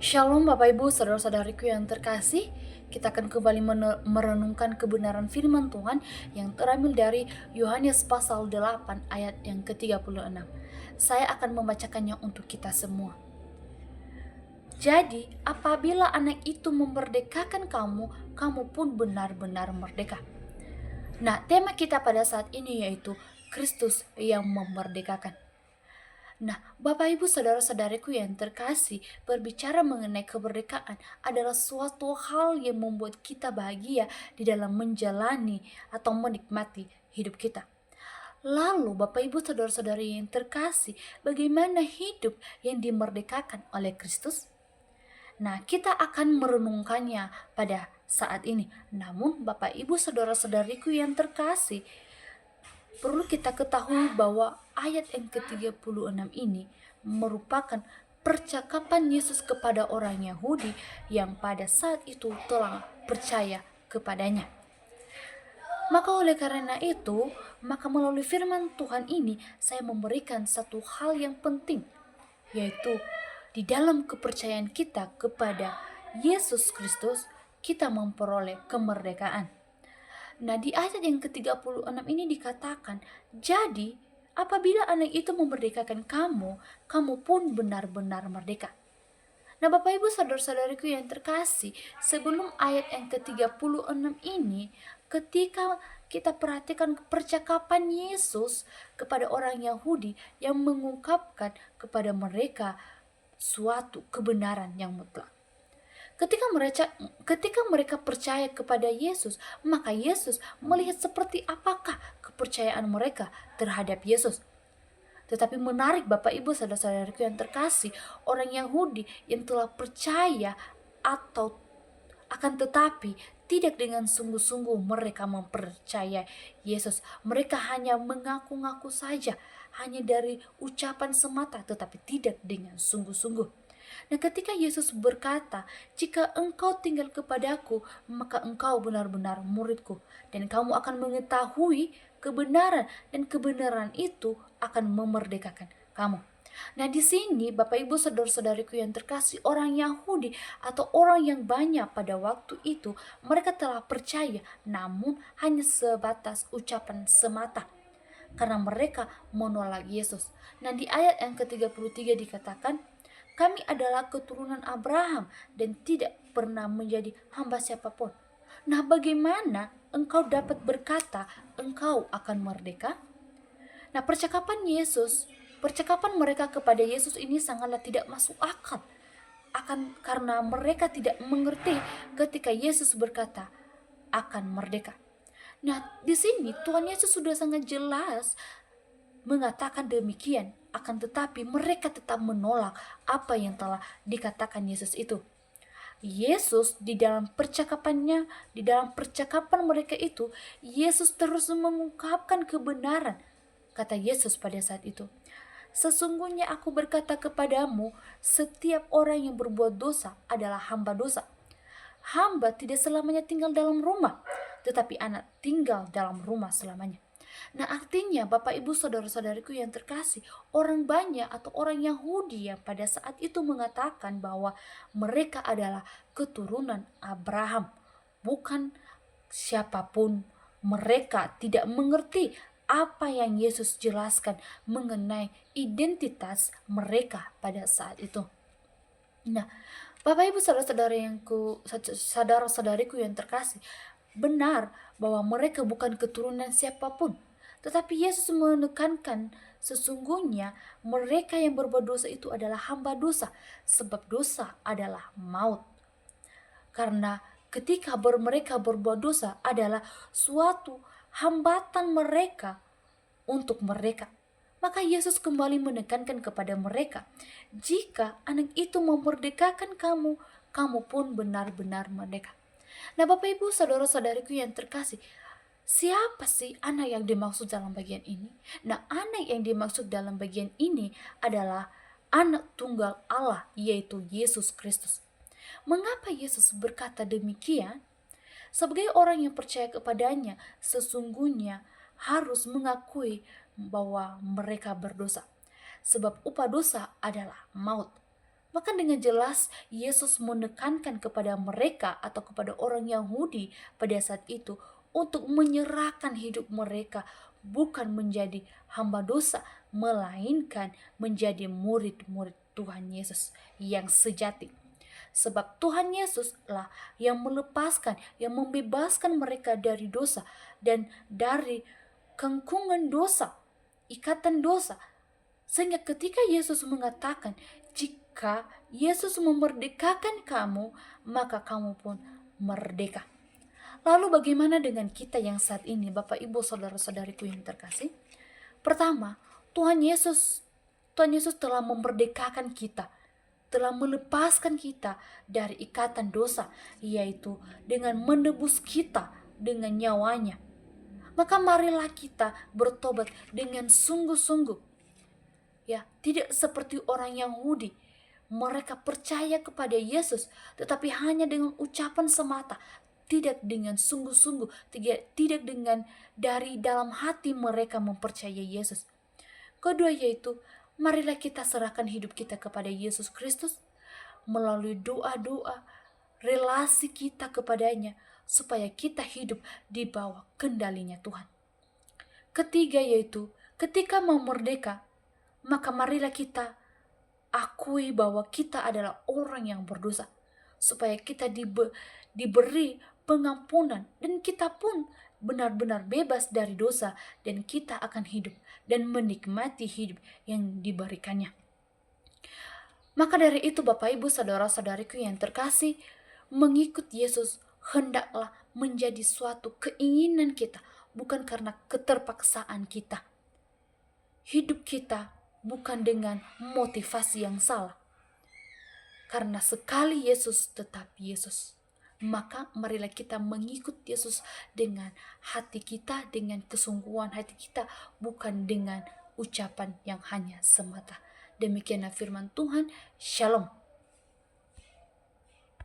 Shalom Bapak Ibu, saudara-saudariku yang terkasih. Kita akan kembali merenungkan kebenaran firman Tuhan yang terambil dari Yohanes pasal 8 ayat yang ke-36. Saya akan membacakannya untuk kita semua. Jadi, apabila anak itu memerdekakan kamu, kamu pun benar-benar merdeka. Nah, tema kita pada saat ini yaitu Kristus yang memerdekakan. Nah, Bapak Ibu saudara-saudariku yang terkasih, berbicara mengenai kemerdekaan adalah suatu hal yang membuat kita bahagia di dalam menjalani atau menikmati hidup kita. Lalu Bapak Ibu saudara-saudari yang terkasih, bagaimana hidup yang dimerdekakan oleh Kristus? Nah, kita akan merenungkannya pada saat ini. Namun Bapak Ibu saudara-saudariku yang terkasih, perlu kita ketahui bahwa ayat yang ke-36 ini merupakan percakapan Yesus kepada orang Yahudi yang pada saat itu telah percaya kepadanya. Maka oleh karena itu, maka melalui firman Tuhan ini saya memberikan satu hal yang penting, yaitu di dalam kepercayaan kita kepada Yesus Kristus, kita memperoleh kemerdekaan. Nah, di ayat yang ke-36 ini dikatakan, jadi apabila anak itu memerdekakan kamu, kamu pun benar-benar merdeka. Nah, Bapak Ibu saudara-saudariku yang terkasih, sebelum ayat yang ke-36 ini, ketika kita perhatikan percakapan Yesus kepada orang Yahudi yang mengungkapkan kepada mereka suatu kebenaran yang mutlak. Ketika mereka percaya kepada Yesus, maka Yesus melihat seperti apakah kepercayaan mereka terhadap Yesus. Tetapi menarik Bapak Ibu saudara-saudariku yang terkasih, orang Yahudi yang telah percaya atau akan tetapi tidak dengan sungguh-sungguh mereka mempercayai Yesus. Mereka hanya mengaku-ngaku saja, hanya dari ucapan semata, tetapi tidak dengan sungguh-sungguh. Nah, ketika Yesus berkata, jika engkau tinggal kepadaku, maka engkau benar-benar muridku, dan kamu akan mengetahui kebenaran, dan kebenaran itu akan memerdekakan kamu. Nah, di sini Bapak Ibu saudara-saudariku yang terkasih, orang Yahudi atau orang yang banyak pada waktu itu, mereka telah percaya, namun hanya sebatas ucapan semata, karena mereka menolak Yesus. Nah, di ayat yang ke-33 dikatakan, kami adalah keturunan Abraham dan tidak pernah menjadi hamba siapapun. Nah, bagaimana engkau dapat berkata engkau akan merdeka? Nah, percakapan mereka kepada Yesus ini sangatlah tidak masuk akal. Karena mereka tidak mengerti ketika Yesus berkata akan merdeka. Nah, di sini Tuhan Yesus sudah sangat jelas mengatakan demikian, akan tetapi mereka tetap menolak apa yang telah dikatakan Yesus itu. Yesus di dalam percakapan mereka itu, Yesus terus mengungkapkan kebenaran. Kata Yesus pada saat itu, sesungguhnya aku berkata kepadamu, setiap orang yang berbuat dosa adalah hamba dosa. Hamba tidak selamanya tinggal dalam rumah, tetapi anak tinggal dalam rumah selamanya. Nah, artinya Bapak Ibu saudara-saudariku yang terkasih, orang banyak atau orang Yahudi yang pada saat itu mengatakan bahwa mereka adalah keturunan Abraham, bukan siapapun. Mereka tidak mengerti apa yang Yesus jelaskan mengenai identitas mereka pada saat itu. Nah, Bapak Ibu saudara-saudariku yang terkasih, benar bahwa mereka bukan keturunan siapapun. Tetapi Yesus menekankan sesungguhnya mereka yang berbuat dosa itu adalah hamba dosa, sebab dosa adalah maut. Karena ketika mereka berbuat dosa adalah suatu hambatan mereka untuk mereka. Maka Yesus kembali menekankan kepada mereka, jika anak itu memerdekakan kamu, kamu pun benar-benar merdeka. Nah, Bapak Ibu saudara-saudariku yang terkasih, siapa sih anak yang dimaksud dalam bagian ini? Nah, anak yang dimaksud dalam bagian ini adalah anak tunggal Allah, yaitu Yesus Kristus. Mengapa Yesus berkata demikian? Sebagai orang yang percaya kepadanya, sesungguhnya harus mengakui bahwa mereka berdosa. Sebab upah dosa adalah maut. Maka dengan jelas Yesus menekankan kepada mereka atau kepada orang Yahudi pada saat itu untuk menyerahkan hidup mereka, bukan menjadi hamba dosa, melainkan menjadi murid-murid Tuhan Yesus yang sejati. Sebab Tuhan Yesus lah yang melepaskan, yang membebaskan mereka dari dosa dan dari kengkungan dosa, ikatan dosa. Sehingga ketika Yesus mengatakan, jika Yesus memerdekakan kamu, maka kamu pun merdeka. Lalu bagaimana dengan kita yang saat ini, Bapak Ibu saudara-saudariku yang terkasih? Pertama, Tuhan Yesus telah memerdekakan kita, telah melepaskan kita dari ikatan dosa, yaitu dengan menebus kita dengan nyawanya. Maka marilah kita bertobat dengan sungguh-sungguh. Ya, tidak seperti orang Yahudi. Mereka percaya kepada Yesus, tetapi hanya dengan ucapan semata, tidak dengan sungguh-sungguh, tidak dengan dari dalam hati mereka mempercayai Yesus. Kedua yaitu, marilah kita serahkan hidup kita kepada Yesus Kristus melalui doa-doa, relasi kita kepadanya, supaya kita hidup di bawah kendalinya Tuhan. Ketiga yaitu, ketika mau merdeka, maka marilah kita akui bahwa kita adalah orang yang berdosa, supaya kita diberi pengampunan dan kita pun benar-benar bebas dari dosa, dan kita akan hidup dan menikmati hidup yang diberikannya. Maka dari itu Bapak Ibu saudara-saudariku yang terkasih, mengikut Yesus hendaklah menjadi suatu keinginan kita, bukan karena keterpaksaan kita. Hidup kita bukan dengan motivasi yang salah. Karena sekali Yesus tetap Yesus, maka marilah kita mengikut Yesus dengan hati kita, dengan kesungguhan hati kita, bukan dengan ucapan yang hanya semata. Demikianlah firman Tuhan. Shalom.